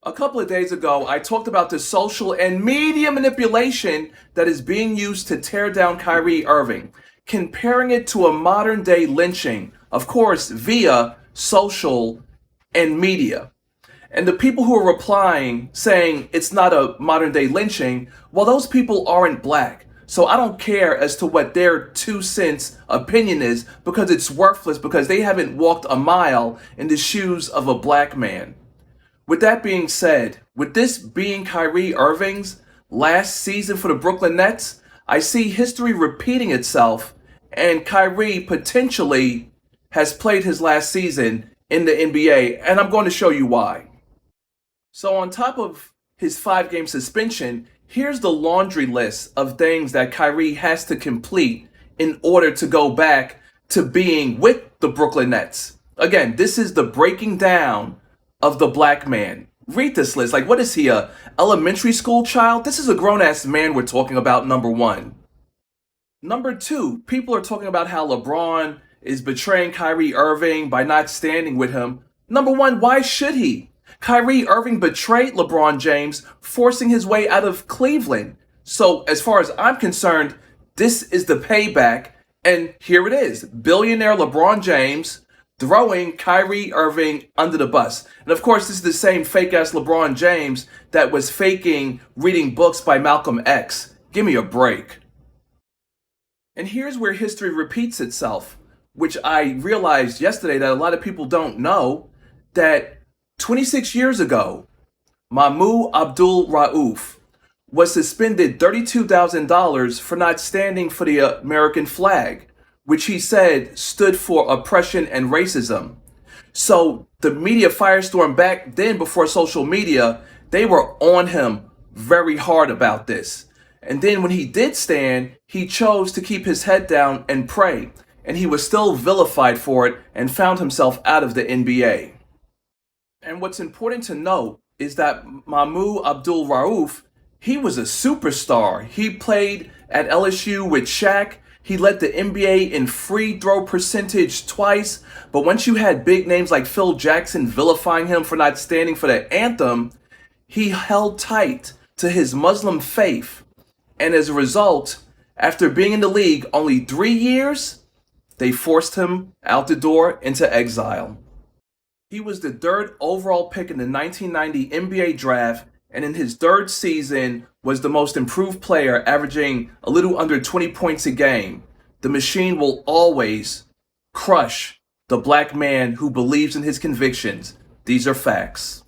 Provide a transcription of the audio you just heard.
A couple of days ago, I talked about the social and media manipulation that is being used to tear down Kyrie Irving, comparing it to a modern day lynching, of course, via social and media. And the people who are replying saying it's not a modern day lynching, well, those people aren't black. So I don't care as to what their 2 cents opinion is because it's worthless because they haven't walked a mile in the shoes of a black man. With that being said, with this being Kyrie Irving's last season for the Brooklyn Nets, I see history repeating itself, and Kyrie potentially has played his last season in the NBA, and I'm going to show you why. So, on top of his 5 game suspension, here's the laundry list of things that Kyrie has to complete in order to go back to being with the Brooklyn Nets. Again, this is the breaking down of the black man. Read this list. Like, what is he, a elementary school child? This is a grown-ass man we're talking about, number one. Number two, people are talking about how LeBron is betraying Kyrie Irving by not standing with him. Number one, why should he? Kyrie Irving betrayed LeBron James, forcing his way out of Cleveland. So, as far as I'm concerned, this is the payback. And here it is. Billionaire LeBron James throwing Kyrie Irving under the bus. And of course, this is the same fake-ass LeBron James that was faking reading books by Malcolm X. Give me a break. And here's where history repeats itself, which I realized yesterday that a lot of people don't know, that 26 years ago, Mahmoud Abdul Rauf was suspended $32,000 for not standing for the American flag, which he said stood for oppression and racism. So the media firestorm back then, before social media, they were on him very hard about this. And then when he did stand, he chose to keep his head down and pray. And he was still vilified for it and found himself out of the NBA. And what's important to note is that Mahmoud Abdul Rauf, he was a superstar. He played at LSU with Shaq. He led the NBA in free throw percentage twice. But once you had big names like Phil Jackson vilifying him for not standing for the anthem, he held tight to his Muslim faith. And as a result, after being in the league only 3 years, they forced him out the door into exile. He was the 3rd overall pick in the 1990 NBA draft, and in his 3rd season was the most improved player, averaging a little under 20 points a game. The machine will always crush the black man who believes in his convictions. These are facts.